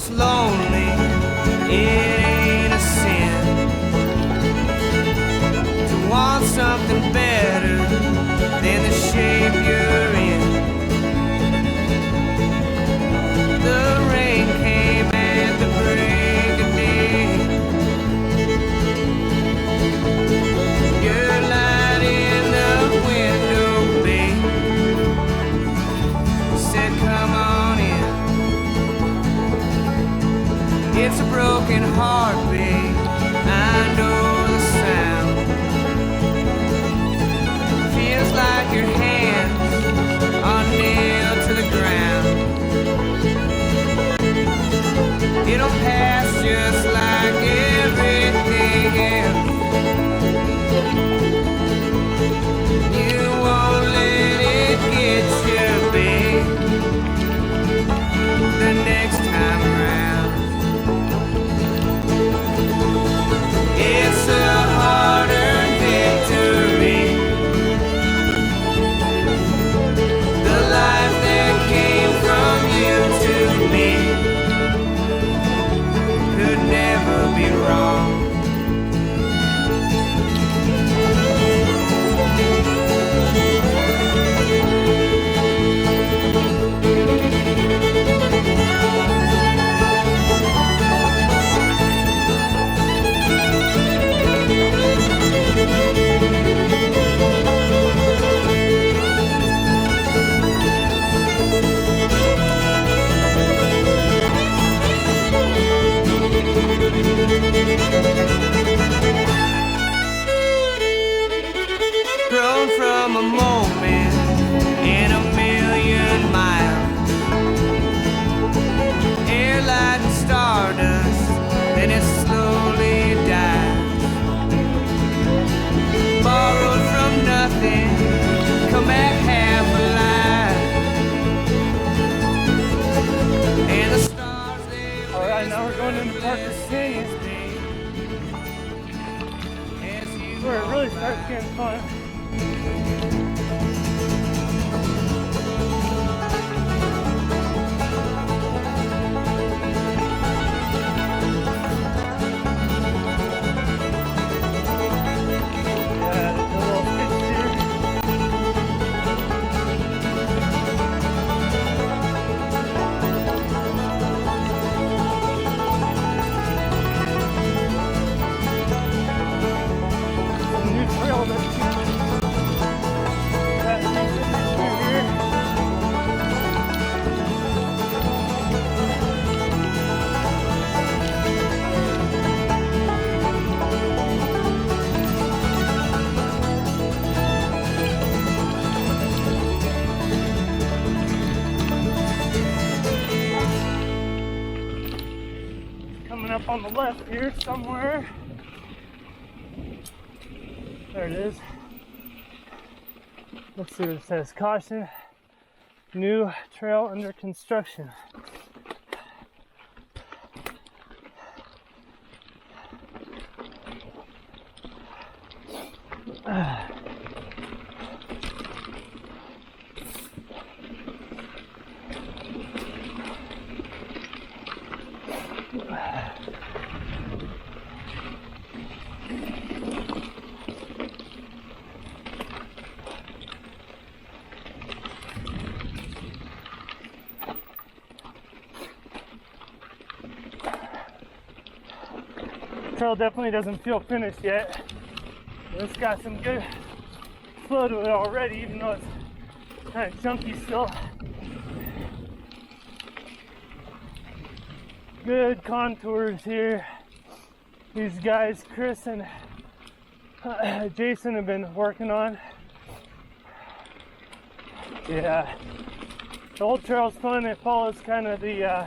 most lonely, it ain't a sin to want something better than the shape you're in. The rain came at the break of day. Your light in the window, babe, said come on in. It's a broken heart, babe, I know the sound. Feels like your hands are nailed to the ground. It'll pass just like everything else. You won't let it get you, babe, the next time around. It's a hard-earned victory. The life that came from you to me could never be wrong. Grown from a moment in a million miles, airlight and stardust, then it slowly dies. Borrowed from nothing, come back half alive. And the stars they Alright, now we're going into Parker's Canyon, where it really starts getting fun. Up on the left here somewhere. There it is. Let's see what it says. Caution, new trail under construction. Trail definitely doesn't feel finished yet. It's got some good flow to it already, even though it's kind of chunky still. Good contours here. These guys, Chris and Jason, have been working on. Yeah, the whole trail's fun. It follows kind of the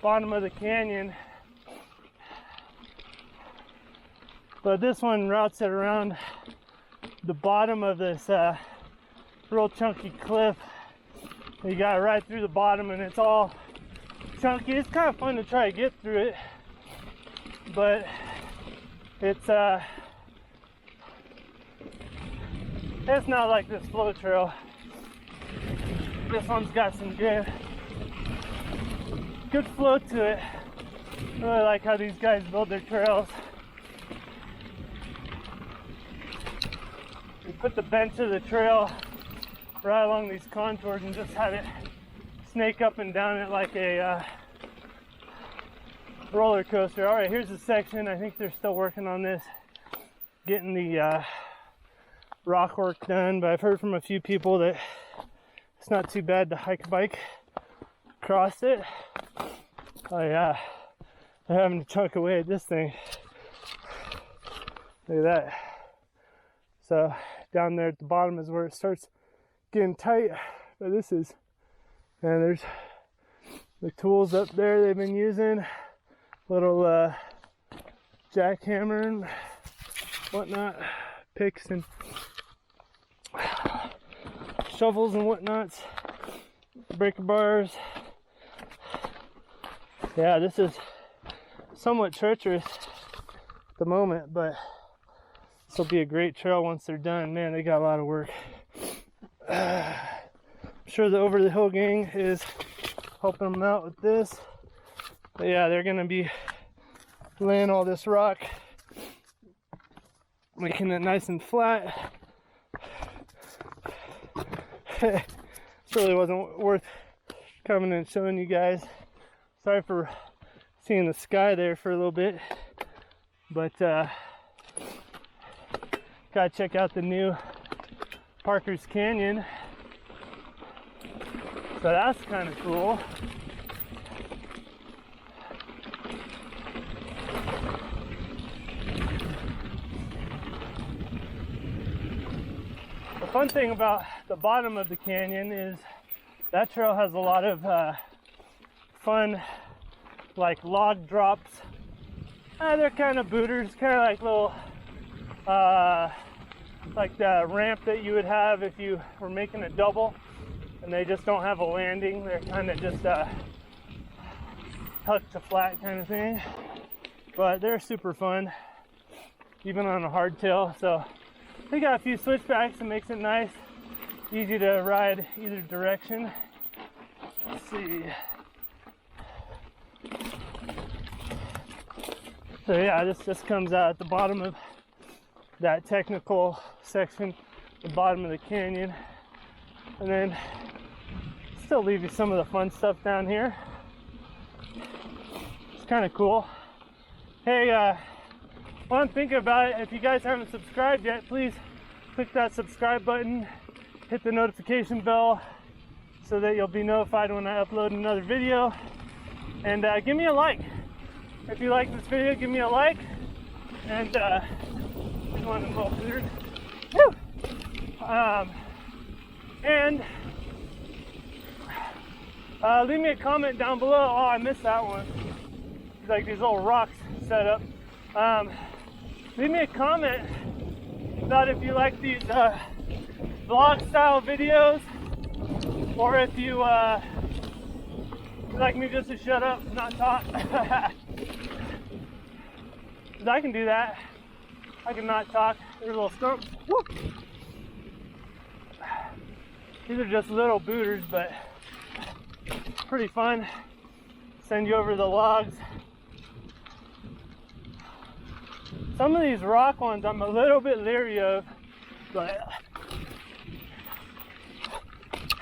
bottom of the canyon. But this one routes it around the bottom of this real chunky cliff. You got right through the bottom and it's all chunky. It's kind of fun to try to get through it, but it's not like this flow trail. This one's got some good good flow to it. I really like how these guys build their trails. We put the bench of the trail right along these contours and just have it snake up and down it like a roller coaster. All right, here's the section. I think they're still working on this, getting the rock work done, but I've heard from a few people that it's not too bad to hike a bike across it. Oh yeah, they're having to chunk away at this thing. Look at that. So down there at the bottom is where it starts getting tight, but this is, and there's the tools up there they've been using, little jackhammer and whatnot, picks and shovels and whatnots, breaker bars. Yeah, this is somewhat treacherous at the moment, but this will be a great trail once they're done. Man, they got a lot of work. I'm sure the Over the Hill gang is helping them out with this. But yeah, they're gonna be laying all this rock, making it nice and flat. This really wasn't worth coming and showing you guys. Sorry for seeing the sky there for a little bit, but gotta check out the new Parker's Canyon. So that's kind of cool. The fun thing about the bottom of the canyon is that trail has a lot of fun, like log drops. They're kind of booters, kind of like little like the ramp that you would have if you were making a double and they just don't have a landing. They're kind of just hook to flat kind of thing, but they're super fun even on a hardtail. So they got a few switchbacks that makes it nice, easy to ride either direction. Let's see. So yeah, this just comes out at the bottom of that technical section, the bottom of the canyon, and then still leave you some of the fun stuff down here. It's kind of cool. Hey, while I'm thinking about it, if you guys haven't subscribed yet, please click that subscribe button, hit the notification bell so that you'll be notified when I upload another video, and give me a like. If you like this video, give me a like, and one of them little food. Woo! And leave me a comment down below. Oh, I missed that one. There's like these little rocks set up. Leave me a comment about if you like these vlog style videos, or if you like me just to shut up and not talk. Because I can do that. I can not talk. There's a little stump. Whoop. These are just little booters, but pretty fun. Send you over the logs. Some of these rock ones I'm a little bit leery of, but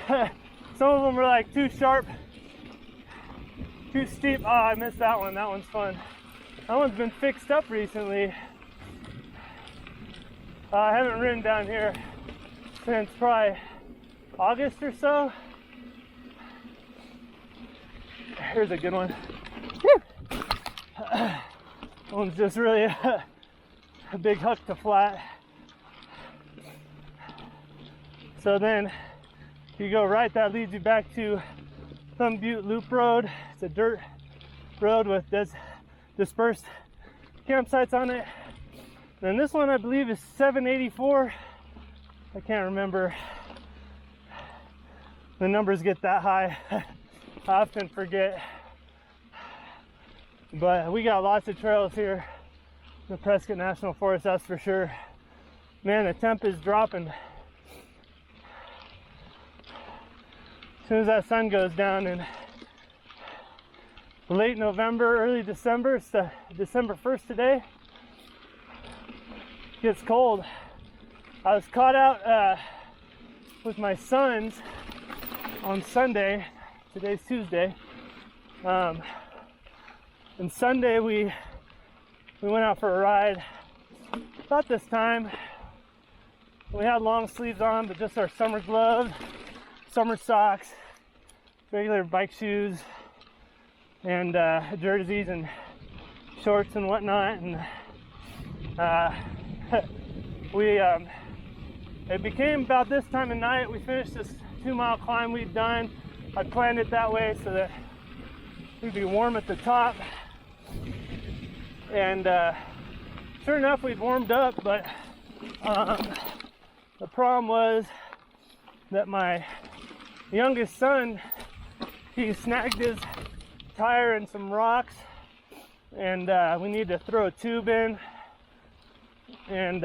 some of them are like too sharp, too steep. Oh, I missed that one. That one's fun. That one's been fixed up recently. I haven't ridden down here since probably August or so. Here's a good one. That one's just really a big hook to flat. So then if you go right, that leads you back to Thumb Butte Loop Road. It's a dirt road with dispersed campsites on it. Then this one I believe is 784. I can't remember. The numbers get that high. I often forget. But we got lots of trails here in the Prescott National Forest, that's for sure. Man, the temp is dropping. As soon as that sun goes down and late November, early December. It's December 1st today. It gets cold. I was caught out with my sons on Sunday. Today's Tuesday. And Sunday we went out for a ride. About this time, we had long sleeves on, but just our summer gloves, summer socks, regular bike shoes, and jerseys and shorts and whatnot. And it became about this time of night. We finished this 2-mile climb we'd done. I planned it that way so that we'd be warm at the top. And sure enough, we'd warmed up, but the problem was that my youngest son, he snagged his tire in some rocks, and we need to throw a tube in, and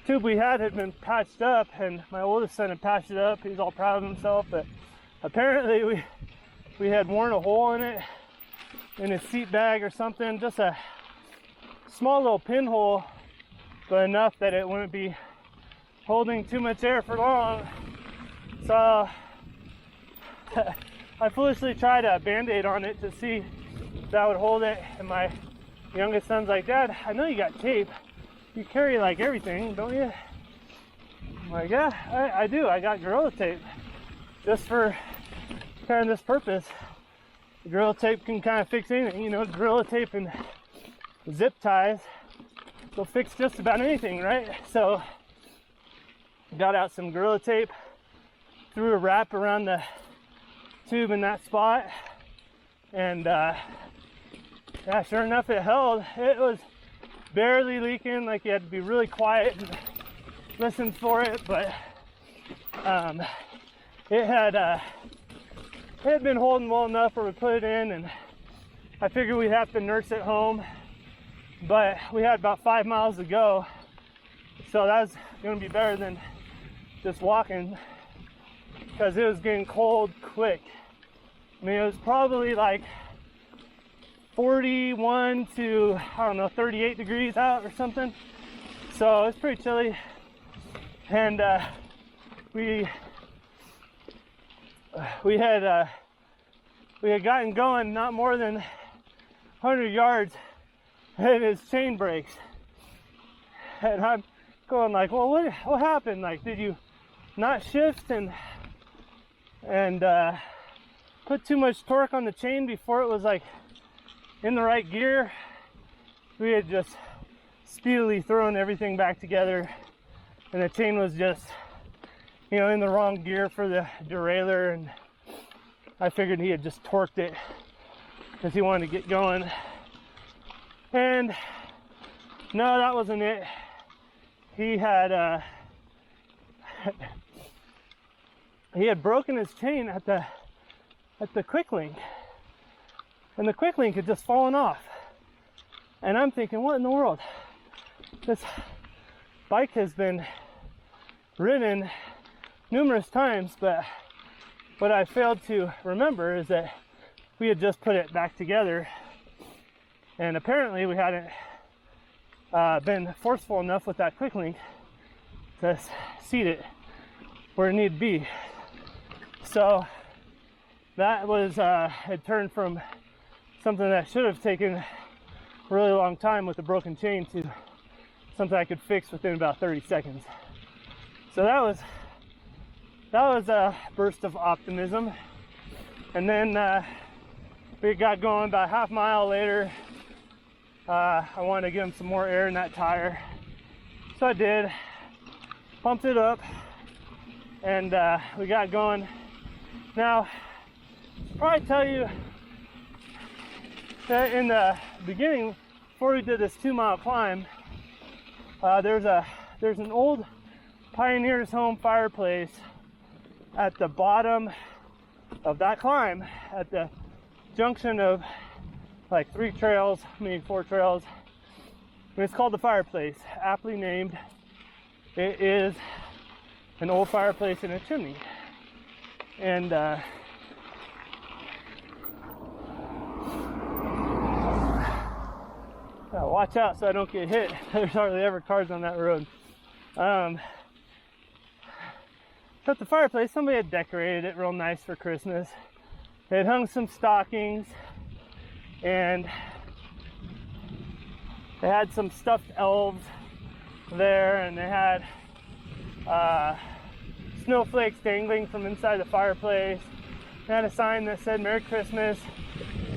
tube we had been patched up, and my oldest son had patched it up. He's all proud of himself, but apparently we had worn a hole in it in his seat bag or something, just a small little pinhole, but enough that it wouldn't be holding too much air for long. So I foolishly tried a band-aid on it to see if that would hold it, and my youngest son's like, "Dad, I know you got tape. You carry like everything, don't you?" I'm like, "Yeah, I do. I got Gorilla Tape just for kind of this purpose." Gorilla Tape can kind of fix anything, you know. Gorilla Tape and zip ties will fix just about anything, right? So got out some Gorilla Tape, threw a wrap around the tube in that spot, and yeah, sure enough, it held. It was barely leaking, like you had to be really quiet and listen for it, but it had been holding well enough where we put it in, and I figured we'd have to nurse it home, but we had about 5 miles to go, so that was going to be better than just walking, because it was getting cold quick. I mean, it was probably like 41 to, I don't know, 38 degrees out or something, so it's pretty chilly. And we had gotten going not more than 100 yards, and his chain breaks, and I'm going like, "Well, what happened? Like, did you not shift and put too much torque on the chain before it was like in the right gear?" We had just speedily thrown everything back together, and the chain was just, you know, in the wrong gear for the derailleur, and I figured he had just torqued it because he wanted to get going. And no, that wasn't it. He had broken his chain at the quick link, and the quick link had just fallen off. And I'm thinking, what in the world? This bike has been ridden numerous times, but what I failed to remember is that we had just put it back together, and apparently we hadn't been forceful enough with that quick link to seat it where it needed to be. So that was had turned from something that should have taken a really long time with a broken chain to something I could fix within about 30 seconds. So that was a burst of optimism. And then we got going about a half mile later. I wanted to give him some more air in that tire, so I did. Pumped it up, and we got going. Now, I'll probably tell you that in the beginning, before we did this 2-mile climb, there's an old Pioneer's Home fireplace at the bottom of that climb, at the junction of like 3 trails, maybe 4 trails. And it's called the Fireplace, aptly named. It is an old fireplace in a chimney. And Watch out so I don't get hit. There's hardly ever cars on that road. At the fireplace, somebody had decorated it real nice for Christmas. They had hung some stockings, and they had some stuffed elves there, and they had snowflakes dangling from inside the fireplace. They had a sign that said Merry Christmas,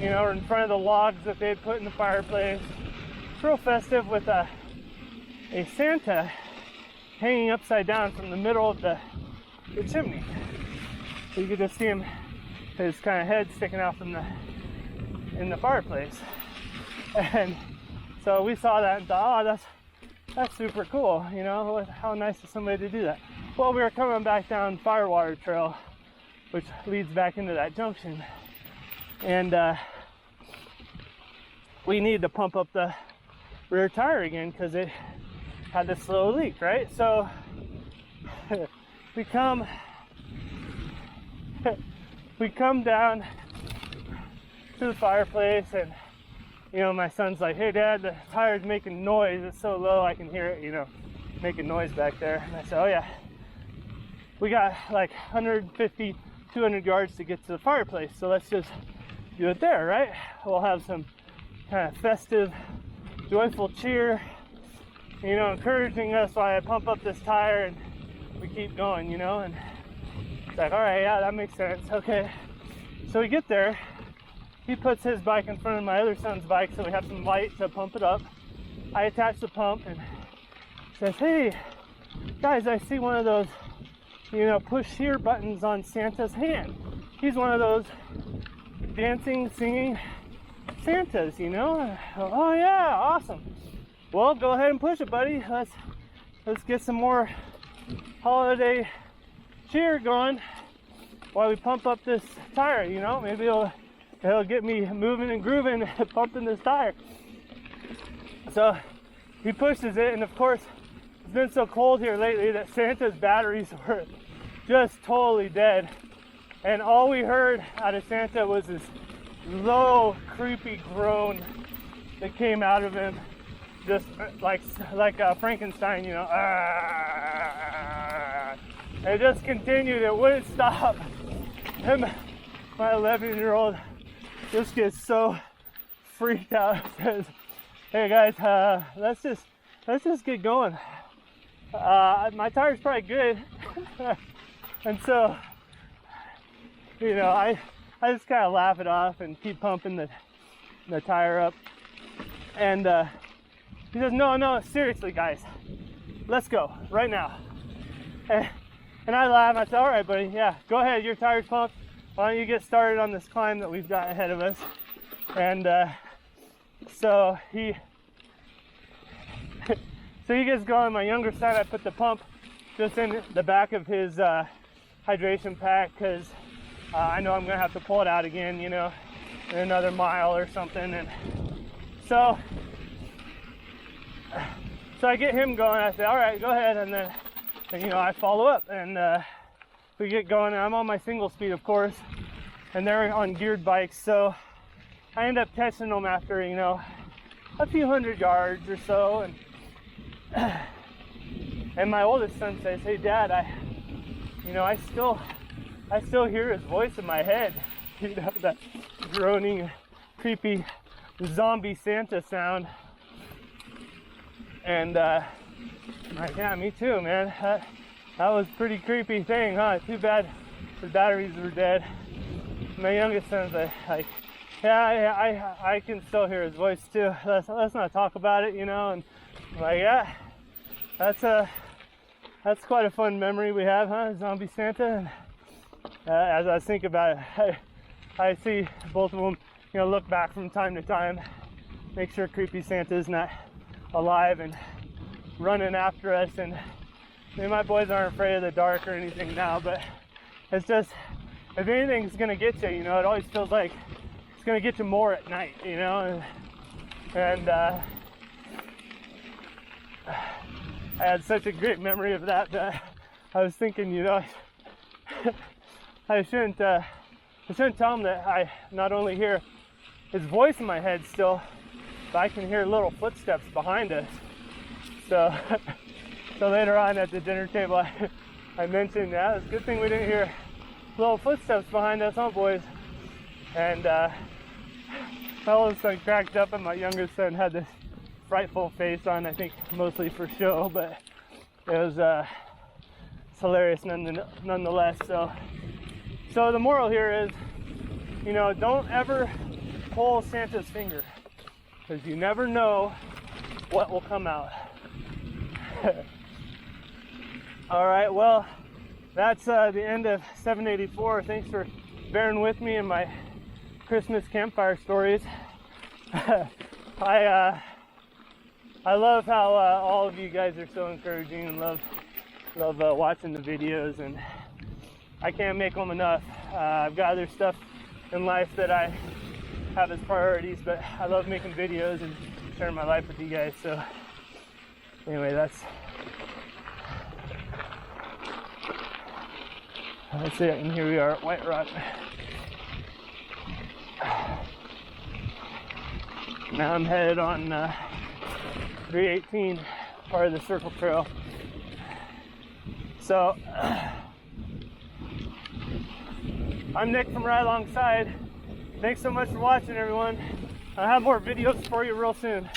you know, in front of the logs that they had put in the fireplace. It's real festive, with a Santa hanging upside down from the middle of the chimney. So you could just see him, his kind of head sticking out from in the fireplace. And so we saw that and thought, oh, that's super cool, you know, how nice of somebody to do that. Well, we were coming back down Firewater Trail, which leads back into that junction, and we needed to pump up the rear tire again because it had this slow leak, right? So we come down to the fireplace, and you know, my son's like, hey Dad, the tire's making noise, it's so low I can hear it, you know, making noise back there. And I said, oh yeah, we got like 150, 200 yards to get to the fireplace, so let's just do it there, right? We'll have some kind of festive, joyful cheer, you know, encouraging us while I pump up this tire and we keep going, you know. And it's like, all right, yeah, that makes sense. Okay, so we get there. He puts his bike in front of my other son's bike, so we have some light to pump it up. I attach the pump and says, hey guys, I see one of those, you know, push here buttons on Santa's hand. He's one of those dancing, singing Santas, you know. Oh yeah, awesome. Well, go ahead and push it, buddy. Let's get some more holiday cheer going while we pump up this tire, you know. Maybe it'll get me moving and grooving, pumping this tire. So he pushes it, and of course it's been so cold here lately that Santa's batteries were just totally dead, and all we heard out of Santa was this low, creepy groan that came out of him, just like Frankenstein, you know. It just continued. It wouldn't stop. And my 11-year-old just gets so freaked out. Says, "Hey guys, let's just get going. My tire's probably good." And so, you know, I just kind of laugh it off and keep pumping the tire up. And he says, no, seriously guys, let's go right now. And I laugh. I said, all right, buddy, yeah, go ahead, your tire's pumped. Why don't you get started on this climb that we've got ahead of us? And so he gets going. My younger son, I put the pump just in the back of his hydration pack, because I know I'm gonna have to pull it out again, you know, in another mile or something. And so I get him going. I say, all right, go ahead. And then, you know, I follow up, and we get going. And I'm on my single speed, of course, and they're on geared bikes. So I end up catching them after, you know, a few hundred yards or so. And my oldest son says, hey Dad, I still hear his voice in my head, you know, that groaning, creepy zombie Santa sound. And I'm like, yeah, me too, man. That was a pretty creepy thing, huh? Too bad the batteries were dead. My youngest son's like, yeah, I can still hear his voice too. Let's not talk about it, you know. And I'm like, yeah, that's quite a fun memory we have, huh? Zombie Santa. And as I think about it, I see both of them, you know, look back from time to time, make sure creepy Santa's not alive and running after us. And I mean, my boys aren't afraid of the dark or anything now, but it's just, if anything's gonna get you, you know, it always feels like it's gonna get you more at night, you know. And I had such a great memory of that I was thinking, you know, I shouldn't tell him that I not only hear his voice in my head still, but I can hear little footsteps behind us. So, so later on at the dinner table, I mentioned that it's a good thing we didn't hear little footsteps behind us, huh, boys? And my oldest son cracked up, and my youngest son had this frightful face on, I think mostly for show, but it was it's hilarious nonetheless. So the moral here is, you know, don't ever pull Santa's finger, because you never know what will come out. All right, well, that's the end of 784. Thanks for bearing with me in my Christmas campfire stories. I love how all of you guys are so encouraging, and love watching the videos, and I can't make them enough. I've got other stuff in life that I have as priorities, but I love making videos and sharing my life with you guys. So anyway, that's it, and here we are at White Rock. Now I'm headed on 318, part of the Circle Trail. So I'm Nick from RideAlongside. Thanks so much for watching, everyone. I'll have more videos for you real soon.